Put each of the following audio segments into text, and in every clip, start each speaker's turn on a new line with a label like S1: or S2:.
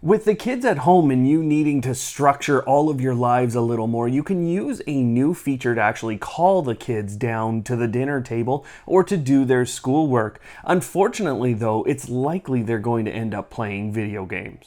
S1: With the kids at home and you needing to structure all of your lives a little more, you can use a new feature to actually call the kids down to the dinner table or to do their schoolwork. Unfortunately, though, it's likely they're going to end up playing video games.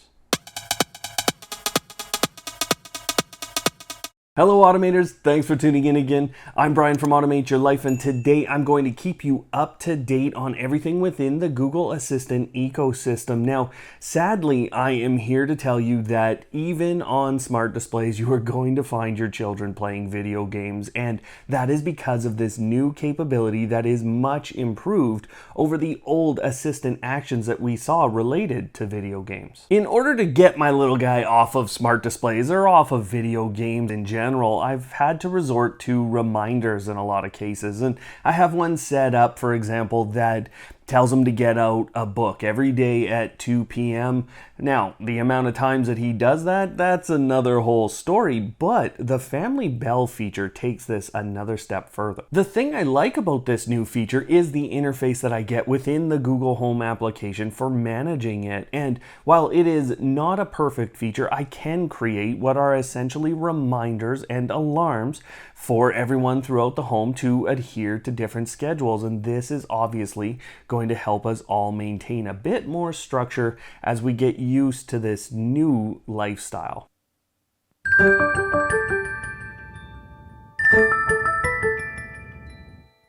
S1: Hello Automators, thanks for tuning in again. I'm Brian from Automate Your Life, and today I'm going to keep you up to date on everything within the Google Assistant ecosystem. Now, sadly, I am here to tell you that even on smart displays, you are going to find your children playing video games, and that is because of this new capability that is much improved over the old Assistant actions that we saw related to video games. In order to get my little guy off of smart displays or off of video games in general, I've had to resort to reminders in a lot of cases, and I have one set up, for example, that tells him to get out a book every day at 2 p.m. Now, the amount of times that he does that, that's another whole story, but the Family Bell feature takes this another step further. The thing I like about this new feature is the interface that I get within the Google Home application for managing it, and while it is not a perfect feature, I can create what are essentially reminders and alarms for everyone throughout the home to adhere to different schedules, and this is obviously going to help us all maintain a bit more structure as we get used to this new lifestyle.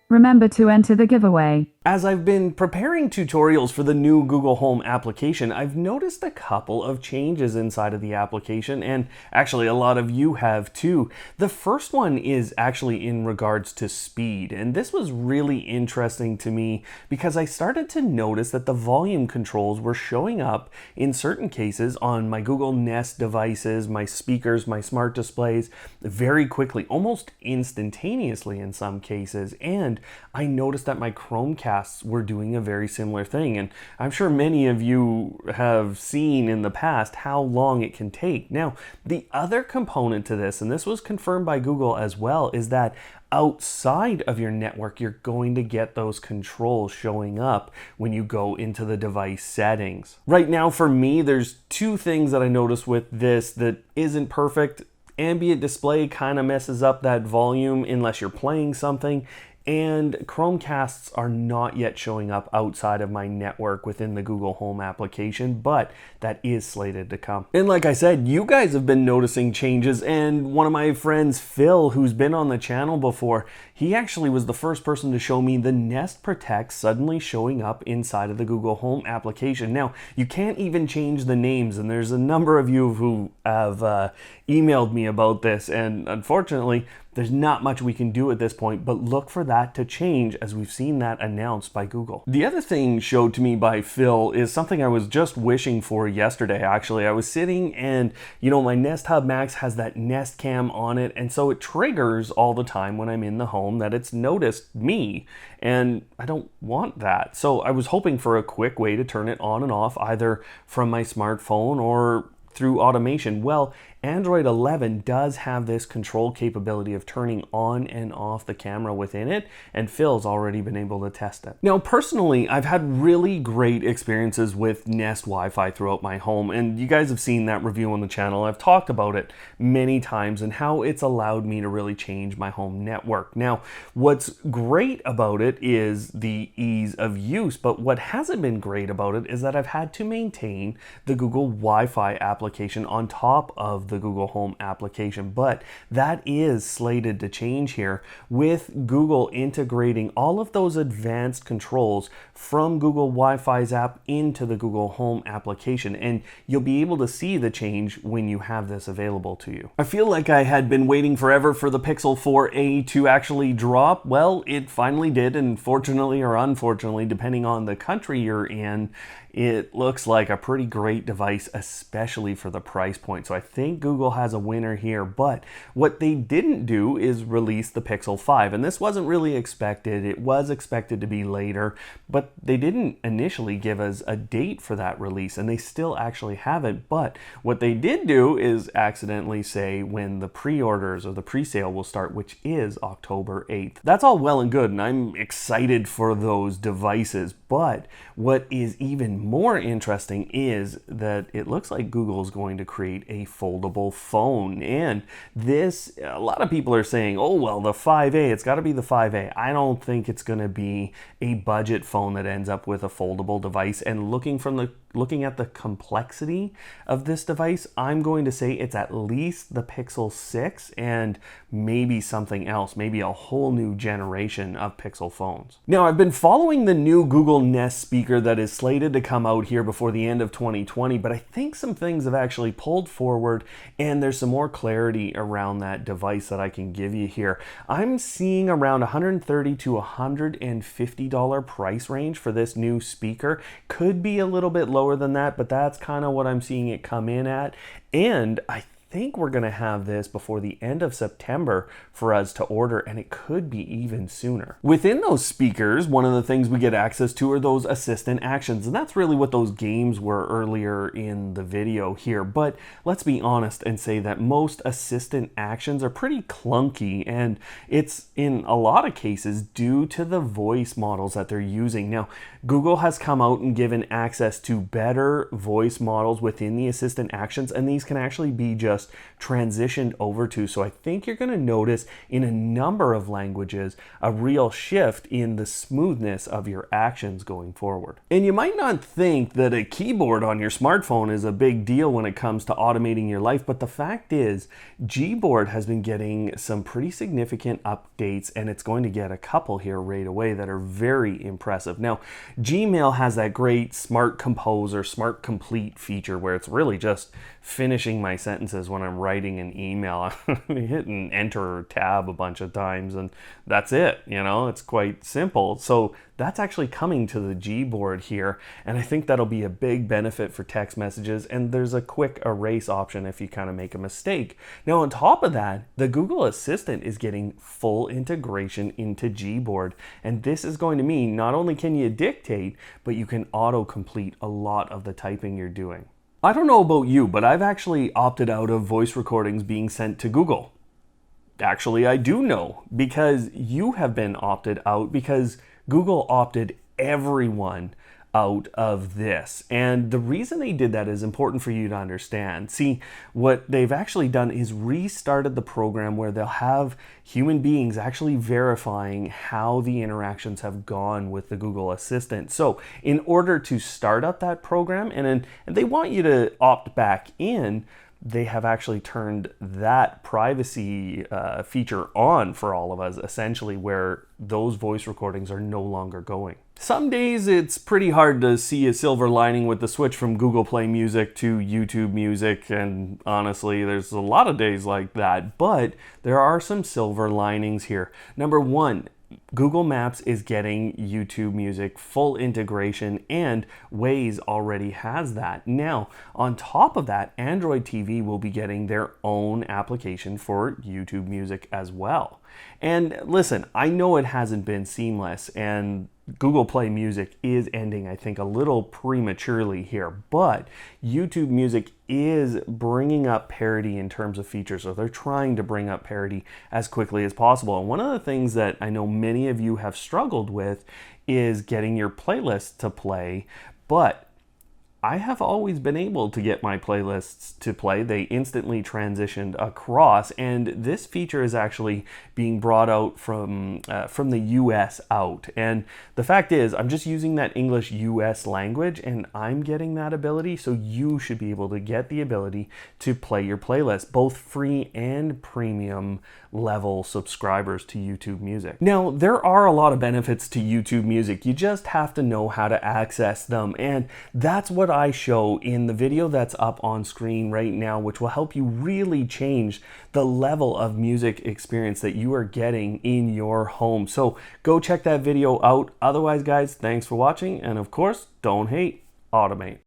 S2: Remember to enter the giveaway.
S1: As I've been preparing tutorials for the new Google Home application, I've noticed a couple of changes inside of the application, and actually a lot of you have too. The first one is actually in regards to speed, and this was really interesting to me because I started to notice that the volume controls were showing up in certain cases on my Google Nest devices, my speakers, my smart displays very quickly, almost instantaneously in some cases, and I noticed that my Chromecast were doing a very similar thing, and I'm sure many of you have seen in the past how long it can take. Now, the other component to this, and this was confirmed by Google as well, is that outside of your network, you're going to get those controls showing up when you go into the device settings. Right now, for me, there's two things that I noticed with this that isn't perfect. Ambient display kind of messes up that volume unless you're playing something, and Chromecasts are not yet showing up outside of my network within the Google Home application, but that is slated to come. And like I said, you guys have been noticing changes, and one of my friends, Phil, who's been on the channel before, he actually was the first person to show me the Nest Protect suddenly showing up inside of the Google Home application. Now, you can't even change the names, and there's a number of you who have emailed me about this, and unfortunately, there's not much we can do at this point, but look for that to change as we've seen that announced by Google. The other thing showed to me by Phil is something I was just wishing for yesterday, actually. I was sitting and, my Nest Hub Max has that Nest Cam on it, and so it triggers all the time when I'm in the home that it's noticed me, and I don't want that. So I was hoping for a quick way to turn it on and off, either from my smartphone or through automation. Well, Android 11 does have this control capability of turning on and off the camera within it, and Phil's already been able to test it. Now, personally, I've had really great experiences with Nest Wi-Fi throughout my home, and you guys have seen that review on the channel. I've talked about it many times and how it's allowed me to really change my home network. Now, what's great about it is the ease of use, but what hasn't been great about it is that I've had to maintain the Google Wi-Fi application on top of the Google Home application, but that is slated to change here with Google integrating all of those advanced controls from Google Wi-Fi's app into the Google Home application, and you'll be able to see the change when you have this available to you. I feel like I had been waiting forever for the Pixel 4a to actually drop. Well, it finally did, and fortunately or unfortunately, depending on the country you're in, it looks like a pretty great device, especially for the price point. So I think Google has a winner here, but what they didn't do is release the Pixel 5, and this wasn't really expected. It was expected to be later, but they didn't initially give us a date for that release, and they still actually haven't. But what they did do is accidentally say when the pre-orders or the pre-sale will start, which is October 8th. That's all well and good, and I'm excited for those devices, But what is even more interesting is that it looks like Google is going to create a foldable phone. And this, a lot of people are saying, oh, well, the 5A, it's got to be the 5A. I don't think it's going to be a budget phone that ends up with a foldable device. And looking at the complexity of this device, I'm going to say it's at least the Pixel 6 and maybe something else, maybe a whole new generation of Pixel phones. Now, I've been following the new Google Nest speaker that is slated to come out here before the end of 2020, but I think some things have actually pulled forward and there's some more clarity around that device that I can give you here. I'm seeing around $130 to $150 price range for this new speaker. Could be a little bit lower than that, but that's kind of what I'm seeing it come in at. And I think we're going to have this before the end of September for us to order, and it could be even sooner. Within those speakers, one of the things we get access to are those assistant actions, and that's really what those games were earlier in the video here. But let's be honest and say that most assistant actions are pretty clunky, and it's in a lot of cases due to the voice models that they're using. Now, Google has come out and given access to better voice models within the assistant actions, and these can actually be just transitioned over to. So I think you're going to notice in a number of languages a real shift in the smoothness of your actions going forward. And you might not think that a keyboard on your smartphone is a big deal when it comes to automating your life, but the fact is Gboard has been getting some pretty significant updates, and it's going to get a couple here right away that are very impressive. Now, Gmail has that great Smart Compose or Smart Complete feature where it's really just finishing my sentences when I'm writing an email. I'm hitting enter or tab a bunch of times and that's it. It's quite simple. So that's actually coming to the Gboard here, and I think that'll be a big benefit for text messages, and there's a quick erase option if you kind of make a mistake. Now, on top of that, the Google Assistant is getting full integration into Gboard, and this is going to mean not only can you dictate, but you can auto-complete a lot of the typing you're doing. I don't know about you, but I've actually opted out of voice recordings being sent to Google. Actually, I do know, because you have been opted out, because Google opted everyone out of this. And the reason they did that is important for you to understand. See, what they've actually done is restarted the program where they'll have human beings actually verifying how the interactions have gone with the Google Assistant. So in order to start up that program, and they want you to opt back in, they have actually turned that privacy feature on for all of us, essentially, where those voice recordings are no longer going. Some days it's pretty hard to see a silver lining with the switch from Google Play Music to YouTube Music, and honestly, there's a lot of days like that, but there are some silver linings here. Number one, Google Maps is getting YouTube Music full integration, and Waze already has that. Now, on top of that, Android TV will be getting their own application for YouTube Music as well. And listen, I know it hasn't been seamless, and Google Play Music is ending, I think, a little prematurely here, but YouTube Music is bringing up parity in terms of features, so they're trying to bring up parity as quickly as possible. And one of the things that I know many of you have struggled with is getting your playlist to play, but I have always been able to get my playlists to play. They instantly transitioned across, and this feature is actually being brought out from the US out. And the fact is, I'm just using that English US language, and I'm getting that ability, so you should be able to get the ability to play your playlist, both free and premium level subscribers to YouTube Music. Now, there are a lot of benefits to YouTube Music. You just have to know how to access them, and that's what I show in the video that's up on screen right now, which will help you really change the level of music experience that you are getting in your home. So go check that video out. Otherwise, guys, thanks for watching, and of course, don't hate, automate.